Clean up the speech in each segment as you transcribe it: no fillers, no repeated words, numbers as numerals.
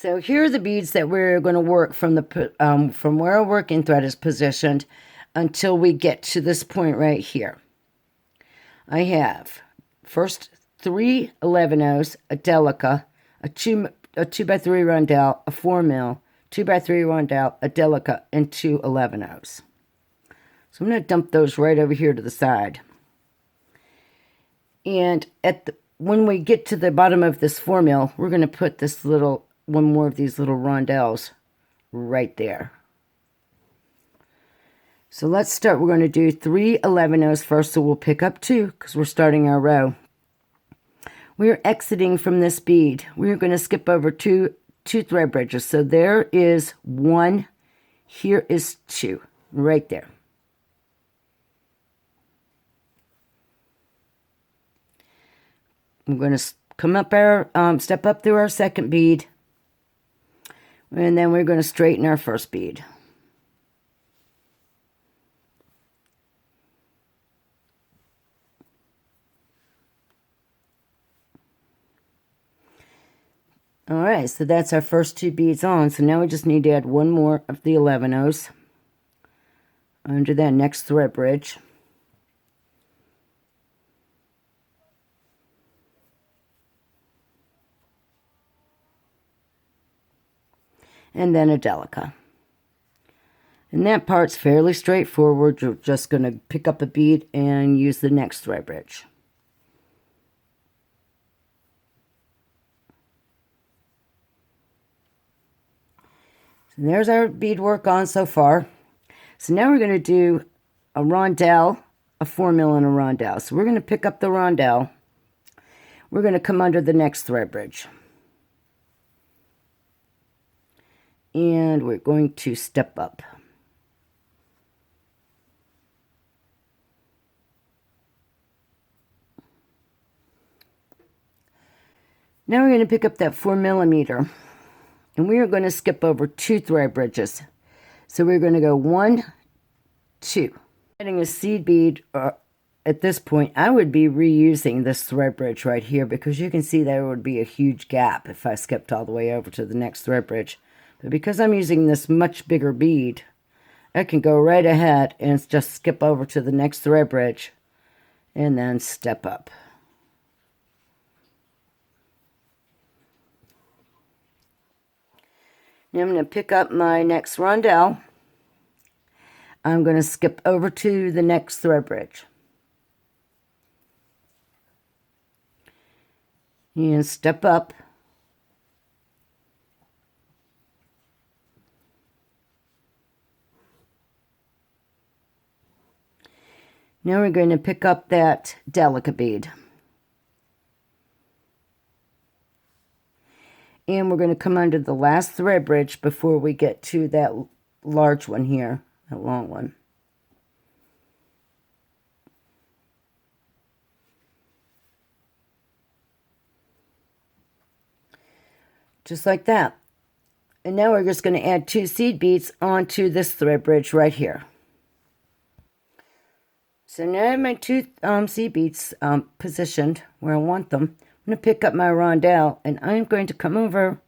So here are the beads that we're going to work from from where our working thread is positioned until we get to this point right here. I have first 3 11-ohs, a delica, a 2x3 rondelle, a 4 2x3 rondelle, a delica, and 2 11-ohs. So I'm going to dump those right over here to the side. And when we get to the bottom of this 4 we're going to put this one more of these little rondelles right there. So let's start. We're going to do 3 11-ohs first, so we'll pick up 2 because we're starting our row. We're exiting from this bead. We're going to skip over two thread bridges. So there is 1, here is 2, right there. We're going to come up step up through our second bead, and then we're going to straighten our first bead. All right, so that's our first 2 beads on. So now we just need to add 1 more of the 11-ohs under that next thread bridge. And then a delica. And that part's fairly straightforward. You're just going to pick up a bead and use the next thread bridge. So there's our beadwork on so far. So now we're going to do a rondelle, a 4 and a rondelle. So we're going to pick up the rondelle. We're going to come under the next thread bridge. And we're going to step up. Now we're going to pick up that 4 millimeter. And we are going to skip over 2 thread bridges. So we're going to go 1, 2. Adding a seed bead, at this point, I would be reusing this thread bridge right here because you can see there would be a huge gap if I skipped all the way over to the next thread bridge. But because I'm using this much bigger bead, I can go right ahead and just skip over to the next thread bridge and then step up. Now I'm going to pick up my next rondelle. I'm going to skip over to the next thread bridge. And step up. Now we're going to pick up that delica bead. And we're going to come under the last thread bridge before we get to that large one here, that long one. Just like that. And now we're just going to add 2 seed beads onto this thread bridge right here. So now I have my 2 seed beads positioned where I want them. I'm going to pick up my rondelle, and I'm going to come over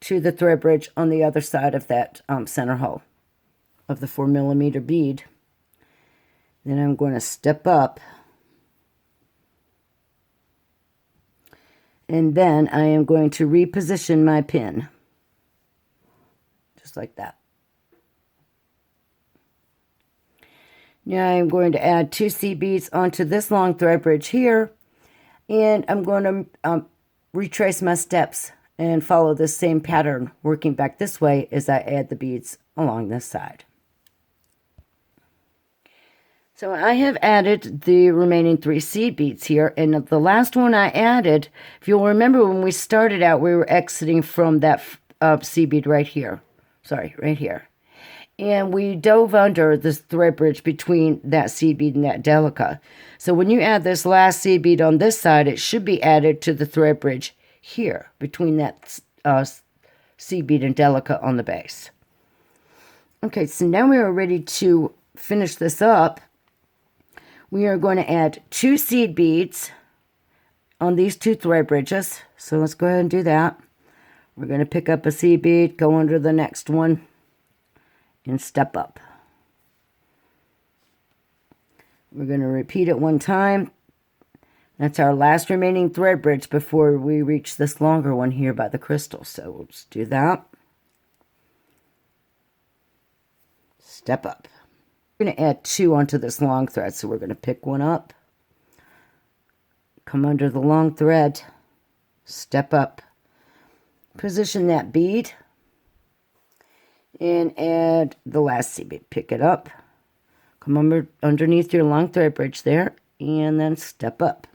to the thread bridge on the other side of that center hole of the 4 millimeter bead. Then I'm going to step up, and then I am going to reposition my pin, just like that. Now I'm going to add 2 seed beads onto this long thread bridge here. And I'm going to retrace my steps and follow this same pattern, working back this way as I add the beads along this side. So I have added the remaining 3 seed beads here, and the last one I added, if you'll remember when we started out, we were exiting from that seed bead right here. Sorry, right here. And we dove under this thread bridge between that seed bead and that delica. So when you add this last seed bead on this side, it should be added to the thread bridge here between that seed bead and delica on the base. Okay, so now we are ready to finish this up. We are going to add 2 seed beads on these 2 thread bridges. So let's go ahead and do that. We're going to pick up a C bead, go under the next one, and step up. We're going to repeat it one time. That's our last remaining thread bridge before we reach this longer one here by the crystal. So we'll just do that. Step up. We're going to add 2 onto this long thread. So we're going to pick one up, come under the long thread, step up, position that bead, and add the last C bead. Pick it up, come underneath your long thread bridge there, and then step up.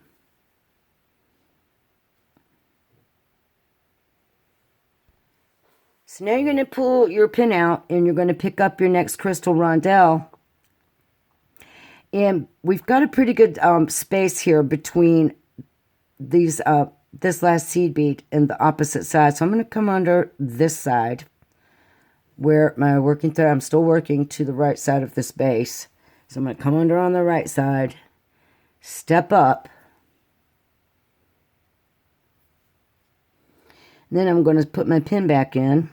So now you're going to pull your pin out, and you're going to pick up your next crystal rondelle. And we've got a pretty good space here between these this last seed bead and the opposite side. So I'm going to come under this side where my working thread, I'm still working to the right side of this base. So I'm going to come under on the right side, step up, and then I'm going to put my pin back in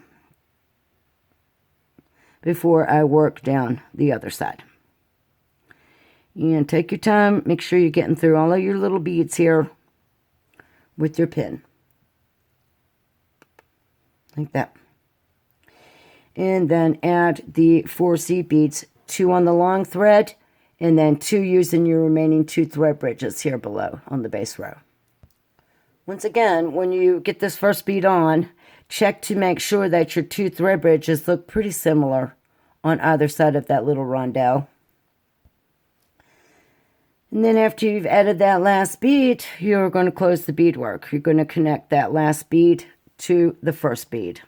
before I work down the other side. And take your time, make sure you're getting through all of your little beads here with your pin. Like that. And then add the 4 seed beads, 2 on the long thread, and then 2 using your remaining 2 thread bridges here below on the base row. Once again, when you get this first bead on, check to make sure that your 2 thread bridges look pretty similar on either side of that little rondelle. And then after you've added that last bead, you're going to close the beadwork. You're going to connect that last bead to the first bead.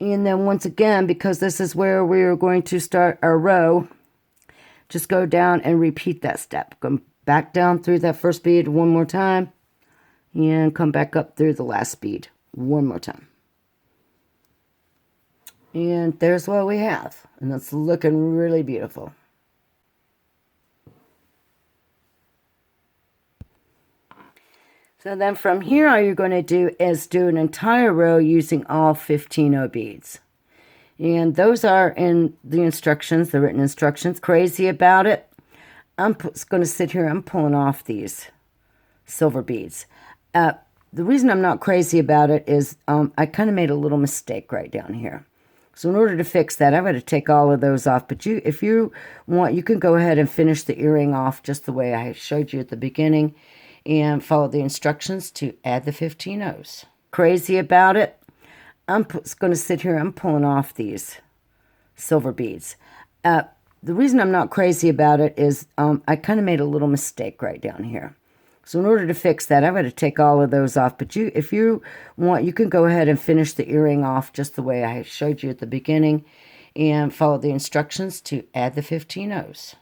And then once again, because this is where we're going to start our row, just go down and repeat that step. Go back down through that first bead one more time, and come back up through the last bead one more time. And there's what we have. And it's looking really beautiful. So then from here, all you're going to do is do an entire row using all 15 O beads. And those are in the instructions, the written instructions. Crazy about it, I'm going to sit here, I'm pulling off these silver beads. The reason I'm not crazy about it is I kind of made a little mistake right down here. So in order to fix that, I'm going to take all of those off. But if you want, you can go ahead and finish the earring off just the way I showed you at the beginning and follow the instructions to add the 15 O's. Crazy about it, I'm going to sit here, I'm pulling off these silver beads. The reason I'm not crazy about it is I kind of made a little mistake right down here. So in order to fix that, I'm going to take all of those off. But if you want, you can go ahead and finish the earring off just the way I showed you at the beginning and follow the instructions to add the 15 O's.